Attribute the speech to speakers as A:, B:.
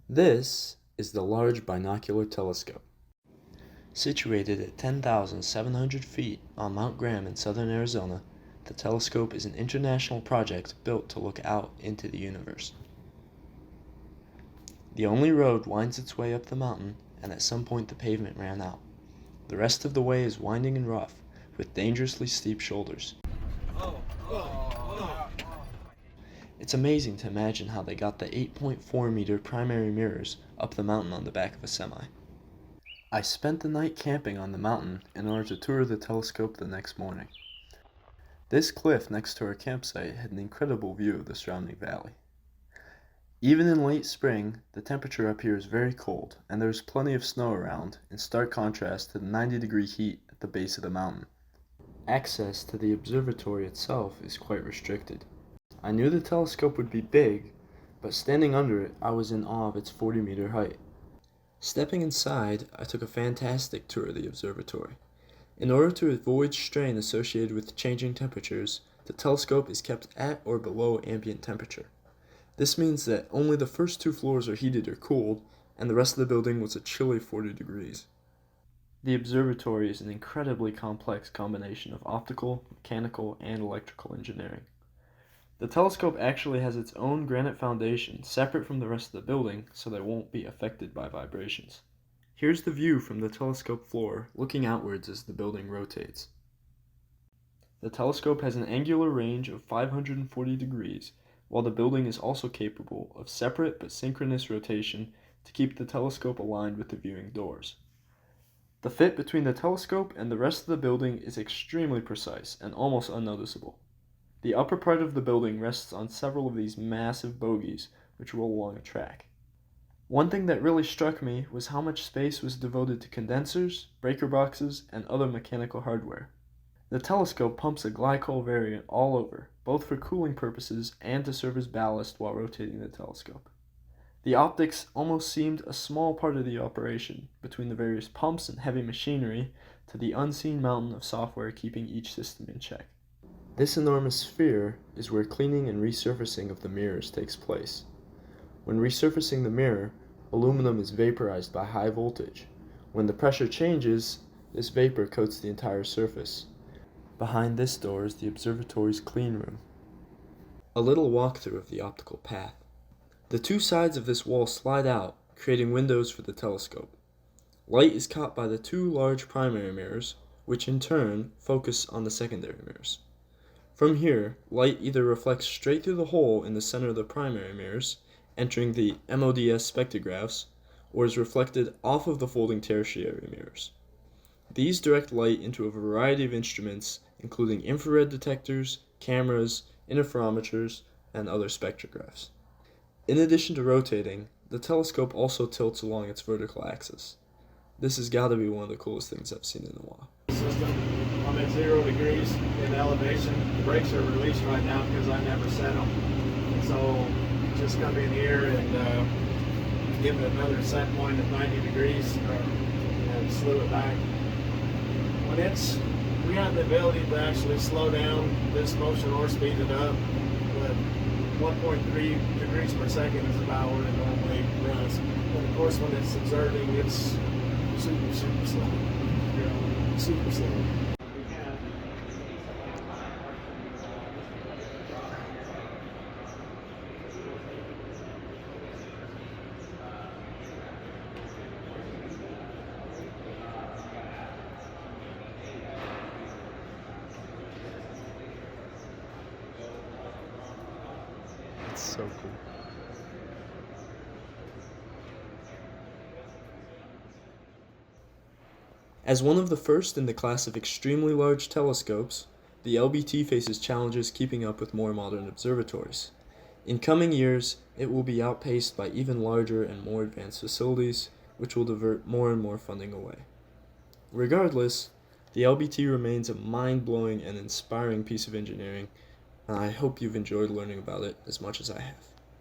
A: This is the Large Binocular Telescope. Situated at 10,700 feet on Mount Graham in southern Arizona, the telescope is an international project built to look out into the universe. The only road winds its way up the mountain, and at some point the pavement ran out. The rest of the way is winding and rough, with dangerously steep shoulders. It's amazing to imagine how they got the 8.4-meter primary mirrors up the mountain on the back of a semi. I spent the night camping on the mountain in order to tour the telescope the next morning. This cliff next to our campsite had an incredible view of the surrounding valley. Even in late spring, the temperature up here is very cold, and there is plenty of snow around, in stark contrast to the 90-degree heat at the base of the mountain. Access to the observatory itself is quite restricted. I knew the telescope would be big, but standing under it, I was in awe of its 40-meter height. Stepping inside, I took a fantastic tour of the observatory. In order to avoid strain associated with changing temperatures, the telescope is kept at or below ambient temperature. This means that only the first 2 floors are heated or cooled, and the rest of the building was a chilly 40 degrees. The observatory is an incredibly complex combination of optical, mechanical, and electrical engineering. The telescope actually has its own granite foundation separate from the rest of the building so that it won't be affected by vibrations. Here's the view from the telescope floor looking outwards as the building rotates. The telescope has an angular range of 540 degrees, while the building is also capable of separate but synchronous rotation to keep the telescope aligned with the viewing doors. The fit between the telescope and the rest of the building is extremely precise and almost unnoticeable. The upper part of the building rests on several of these massive bogies which roll along a track. One thing that really struck me was how much space was devoted to condensers, breaker boxes, and other mechanical hardware. The telescope pumps a glycol variant all over, both for cooling purposes and to serve as ballast while rotating the telescope. The optics almost seemed a small part of the operation, between the various pumps and heavy machinery to the unseen mountain of software keeping each system in check. This enormous sphere is where cleaning and resurfacing of the mirrors takes place. When resurfacing the mirror, aluminum is vaporized by high voltage. When the pressure changes, this vapor coats the entire surface. Behind this door is the observatory's clean room. A little walkthrough of the optical path. The 2 sides of this wall slide out, creating windows for the telescope. Light is caught by the 2 large primary mirrors, which in turn focus on the secondary mirrors. From here, light either reflects straight through the hole in the center of the primary mirrors, entering the MODS spectrographs, or is reflected off of the folding tertiary mirrors. These direct light into a variety of instruments, including infrared detectors, cameras, interferometers, and other spectrographs. In addition to rotating, the telescope also tilts along its vertical axis. This has got to be one of the coolest things I've seen in a while.
B: I'm at 0 degrees in elevation. The brakes are released right now because I never set them. So just come in here and give it another set point of 90 degrees and slew it back. We have the ability to actually slow down this motion or speed it up, but 1.3 degrees per second is about what it normally runs. But of course when it's exerting, it's super slow. Super slow.
A: It's so cool. As one of the first in the class of extremely large telescopes, the LBT faces challenges keeping up with more modern observatories. In coming years, it will be outpaced by even larger and more advanced facilities, which will divert more and more funding away. Regardless, the LBT remains a mind-blowing and inspiring piece of engineering, and I hope you've enjoyed learning about it as much as I have.